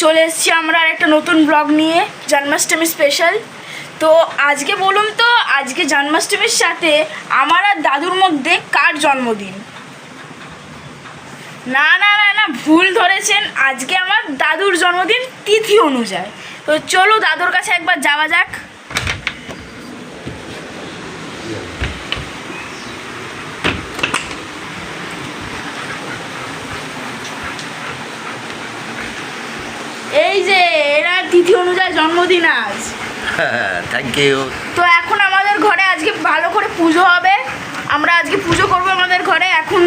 চলে এসেছি আমরা একটা নতুন ব্লগ নিয়ে জন্মাষ্টমী স্পেশাল। তো আজকে বলুন তো, আজকে জন্মাষ্টমীর সাথে আমার আর দাদুর মধ্যে কার জন্মদিন? না না না না, ভুল ধরেছেন, আজকে আমার দাদুর জন্মদিন তিথি অনুযায়ী। তো চলো দাদুর কাছে একবার যাওয়া যাক। এই যে এরা তিথি অনুযায়ী জন্মদিন আজ। Thank you. তো এখন আমাদের ঘরে আজকে ভালো করে পুজো হবে, আমরা আজকে পুজো করবো আমাদের ঘরে। এখন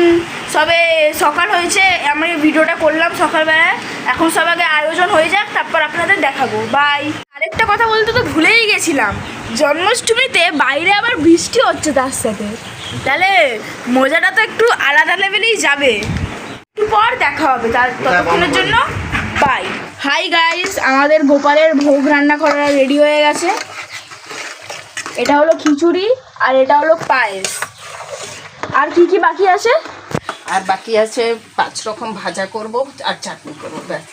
সবে সকাল হয়েছে, আমরা এই ভিডিওটা করলাম সকালবেলায়। এখন সব আগে আয়োজন হয়ে যাক, তারপর আপনাদের দেখাবো। বাই। আরেকটা কথা বলতে তো ভুলেই গেছিলাম, জন্মাষ্টমীতে বাইরে আবার বৃষ্টি হচ্ছে তার সাথে, তাহলে মজাটা তো একটু আলাদা লেভেলেই যাবে। একটু পর দেখা হবে, তার ততক্ষণের জন্য বাই। হাই গাইস, আমাদের গোপালের ভোগ রান্না করা রেডি হয়ে গেছে। এটা হলো খিচুড়ি আর এটা হলো পায়েস। আর কি কি বাকি আছে? আর বাকি আছে 5 রকম ভাজা করব আর চাটনি করবো ব্যাস।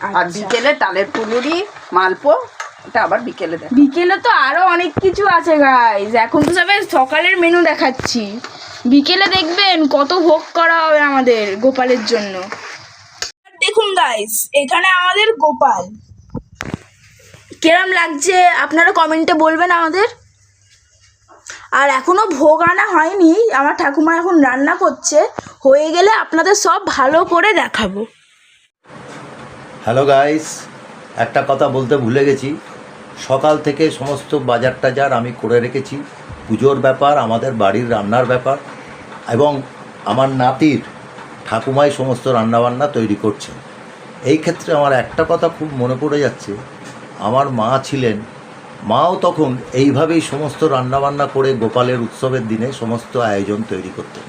আর আচ্ছা। বিকেলে তালের পুলুরি মালপো, এটা আবার বিকেলে দেখ। বিকেলে তো আরো অনেক কিছু আছে গাইস, এখন তো সবাই সকালের মেনু দেখাচ্ছি, বিকেলে দেখবেন কত ভোগ করা হবে আমাদের গোপালের জন্য। দেখুন গাইস, এখানে আমাদের গোপাল, কেরম লাগছে আপনারা কমেন্টে বলবেন আমাদের। আর এখনো ভোগ আনা হয়নি, আমার ঠাকুমা এখন রান্না করছে, হয়ে গেলে আপনাদের সব ভালো করে দেখাবো। হ্যালো গাইস, একটা কথা বলতে ভুলে গেছি। সকাল থেকে সমস্ত বাজার টাজার আমি করে রেখেছি, পুজোর ব্যাপার, আমাদের বাড়ির রান্নার ব্যাপার, এবং আমার নাতির ঠাকুমাই সমস্ত রান্নাবান্না তৈরি করছে। এই ক্ষেত্রে আমার একটা কথা খুব মনে পড়ে যাচ্ছে, আমার মা ছিলেন, মাও তখন এইভাবেই সমস্ত রান্নাবান্না করে গোপালের উৎসবের দিনে সমস্ত আয়োজন তৈরি করতেন।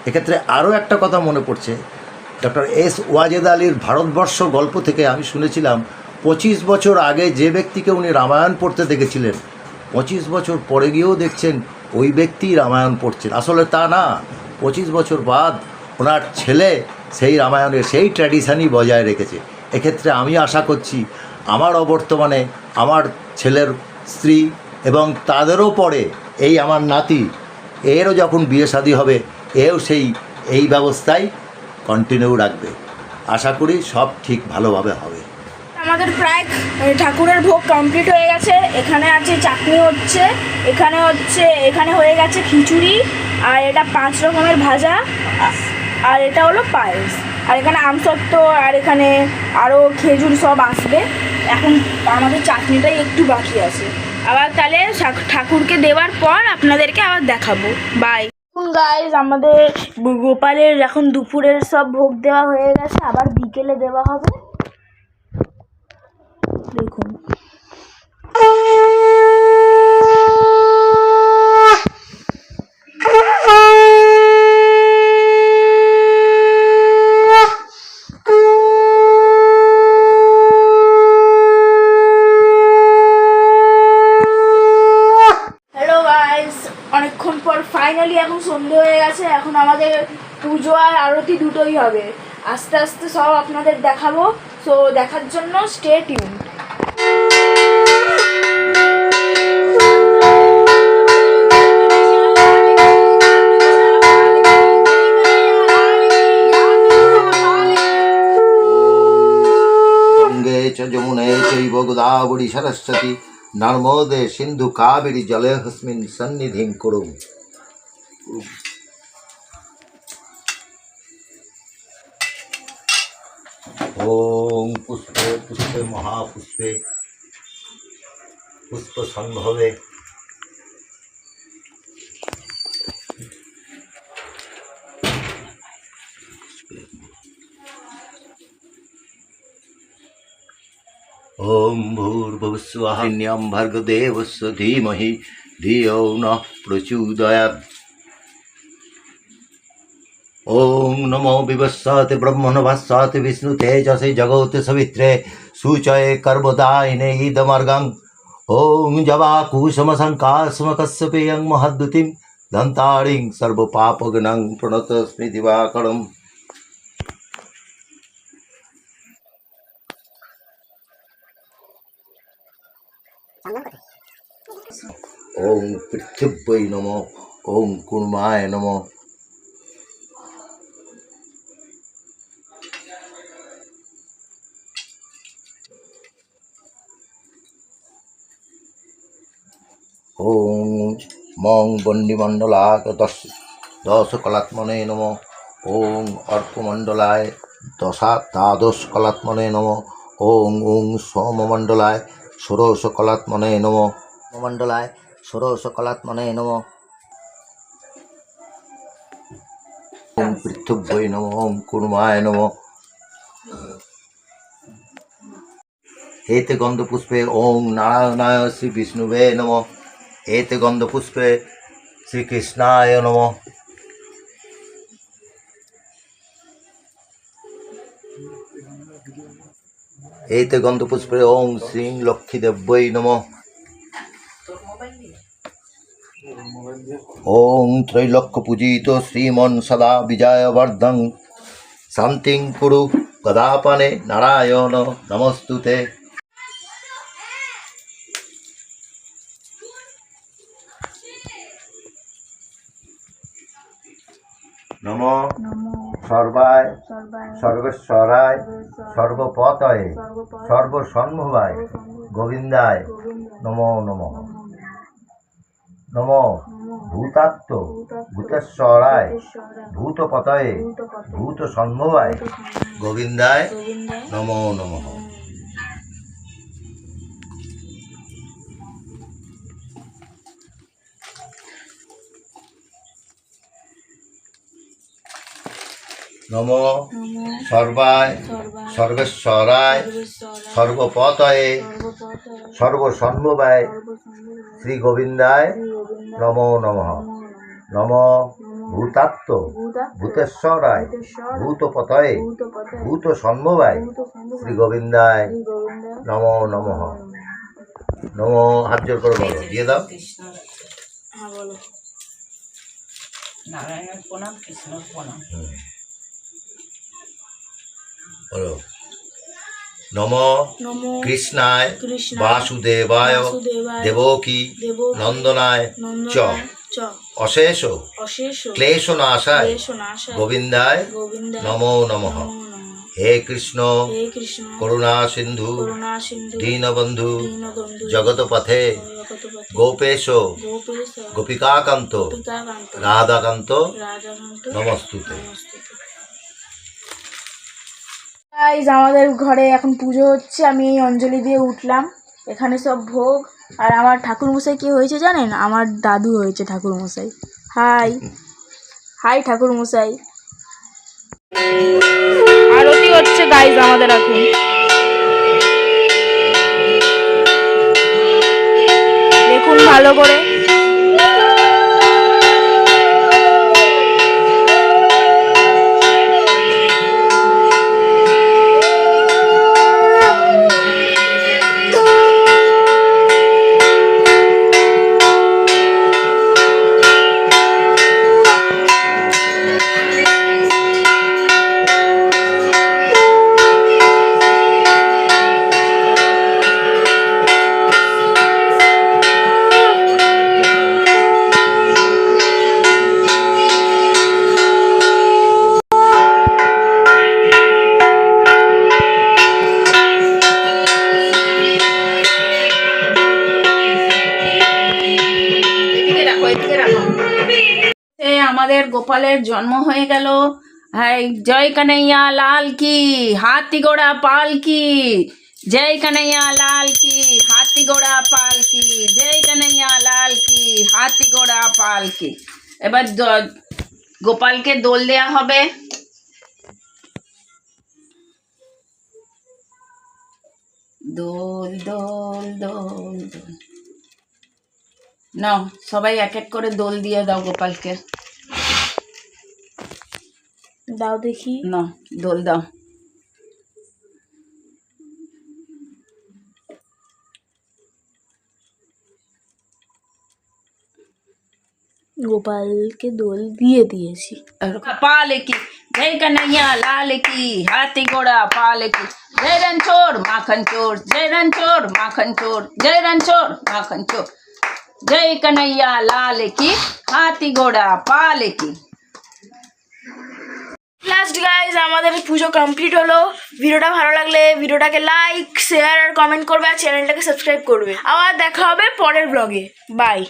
এক্ষেত্রে আরও একটা কথা মনে পড়ছে, ডক্টর এস ওয়াজেদ আলীর ভারতবর্ষ গল্প থেকে আমি শুনেছিলাম 25 বছর আগে যে ব্যক্তিকে উনি রামায়ণ পড়তে দেখেছিলেন, 25 বছর পরে গিয়েও দেখছেন ওই ব্যক্তি রামায়ণ পড়ছেন। আসলে তা না, 25 বছর বাদ ওনার ছেলে সেই রামায়ণের সেই ট্র্যাডিশানই বজায় রেখেছে। এক্ষেত্রে আমি আশা করছি আমার অবর্তমানে আমার ছেলের স্ত্রী এবং তাদেরও পরে এই আমার নাতি, এরও যখন বিয়ে শাদী হবে, এও এই ব্যবস্থাই কন্টিনিউ রাখবে। আশা করি সব ঠিক ভালোভাবে হবে। আমাদের প্রায় ঠাকুরের ভোগ কমপ্লিট হয়ে গেছে। এখানে আছে চাটনি হচ্ছে, এখানে হয়ে গেছে খিচুড়ি, আর এটা 5 রকমের ভাজা, আর এটা হলো পায়েস, আর এখানে আমসত্ত্ব, আর এখানে আরও খেজুর সব আসবে। এখন আমাদের চাটনিটাই একটু বাকি আছে। আবার তাহলে ঠাকুরকে দেওয়ার পর আপনাদেরকে আবার দেখাবো। বাই। গাইজ, আমাদের গোপালের এখন দুপুরের সব ভোগ দেওয়া হয়ে গেছে, আবার বিকেলে দেওয়া হবে। দেখুন অনেকক্ষণ পর ফাইনালি এখন সন্ধ্যে হয়ে গেছে। এখন আমাদের পুজো আর আরতি দুটোই হবে, আস্তে আস্তে সব আপনাদের দেখাবো। সো দেখার জন্য স্টে টিউন। গঙ্গে চ যমুনে চৈব গোদাবরী সরস্বতী নর্মদে সিন্ধু কাবেরী জলেহস্মিন সন্নিধিং কুরু। ওম পুষ্পে পুষ্পে মহাপুষ্পে পুষ্প সম্ভবে ওম ভূর্ভুবস্সুঃ ন্যম ভর্গদেবস্য ধীমহি ধিয়ো নঃ প্রচোদয়াৎ। ওম নমো বিবস্বাতে ব্রহ্মণভাস্বাতে বিষ্ণু তেজসে জগতে সবিত্রে সূচয়ে কর্মদায়িনে ইদমর্গং। ওম জবাকুসুমসংকাসমকস্যপেয়ং মহদ্যুতিং দন্তারিং সর্বপাপগ্নং প্রণতস্মি দিবাকরম। ওং পৃথিব্যৈ নমঃ, ওং কুর্মায় নমঃ। ওং মং বন্ডিমণ্ডলাক দশ কলাত্মনে নমঃ। ওং অর্কমণ্ডলায় দ্বাদশ কলাত্মনে নমঃ। ওং ওং সোমমণ্ডলায় ষোড়শ কলাত্মনে নমঃ। মণ্ডলায় ষোড়শ কলাত্মনে নমঃ। ওং পৃথিব্যৈ নমঃ, ওং কুর্মায় নমঃ। এতে গন্ধপুষ্পে ওং নারায়ণায় শ্রী বিষ্ণুবে নমঃ। এতে গন্ধপুষ্পে শ্রীকৃষ্ণায় নমঃ। এতে গন্ধপুষ্পে ওং শ্রী লক্ষ্মীদেব্যৈ নমঃ। ওং ত্রৈলোক্য পূজিত শ্রীমন সদা বিজয়বর্ধং শান্তিং কুরু গদাপানে নারায়ণ নমস্তুতে। নমো সর্বায় সর্বেশ্বরায় সর্বপতয়ে সর্বসম্ভবায় গোবিন্দায় নমো নমঃ। নমো ভূতাত্ম ভূতেশ্বরায় ভূতপতয়ে ভূতসম্ভবায় গোবিন্দায় নমো নমঃ। নমো সর্বায় সর্বেশ্বরায় সর্বপতয়ে সর্বসম্ভবায় শ্রী গোবিন্দায় নমো নমঃ। নমো ভূতাত্ম ভূতেশ্বরায় ভূতপতয়ে ভূতসম্ভবায় শ্রী গোবিন্দায় নমো নমঃ। নমো হাত জোর করে বলো, দিয়ে দাও। হ্যাঁ বলো। নারায়ণের প্রণাম, কৃষ্ণের প্রণাম। বলো নমো কৃষ্ণায় বাসুদেবায় দেবকী নন্দনায় চ অশেষ ক্লেশনাশায় গোবিন্দায় নমো নমঃ। হে কৃষ্ণ করুণা সিন্ধু দীনবন্ধু জগৎপথে গোপেশ গোপিকাকান্ত রাধাকান্ত নমস্তুতে। গাইজ আমাদের ঘরে এখন পুজো হচ্ছে, আমি এই অঞ্জলি দিয়ে উঠলাম। এখানে সব ভোগ, আর আমার ঠাকুরমশাই কি হয়েছে জানেন? আমার দাদু হয়েছে ঠাকুরমশাই। হাই হাই ঠাকুরমশাই। আরতি হচ্ছে গাইজ আমাদের এখন। দেখুন ভালো করে। আমাদের গোপালের জন্ম হয়ে গেল। জয় কানাইয়া লাল কি, হাতি ঘোড়া পাল কি। জয় কানাইয়া লাল কি, হাতি ঘোড়া পাল কি। জয় কানাইয়া লাল কি, হাতি ঘোড়া পাল কি। এবার গোপালকে দোল দেয়া হবে। দোল দোল দোল দোল। নাও সবাই এক এক করে দোল দিয়ে দাও গোপালকে। দাও দেখি। না দোল দাও। গোপালকে দোল দিয়ে দিয়েছি। पाल की जय कन्हैया लाल की हाथी घोड़ा पाल की जय रणछोड़ माखन चोर, जय रणछोड़ माखन चोर, जय रणछोड़ माखन चोर। जय कन्हैया लाल की, हाथी घोड़ा पाल की। লাস্ট গাইজ আমাদের পুজো কমপ্লিট হলো। ভিডিওটা ভালো লাগলে ভিডিওটাকে লাইক শেয়ার আর কমেন্ট করবে আর চ্যানেলটাকে সাবস্ক্রাইব করবে। আবার দেখা হবে পরের ব্লগে। বাই।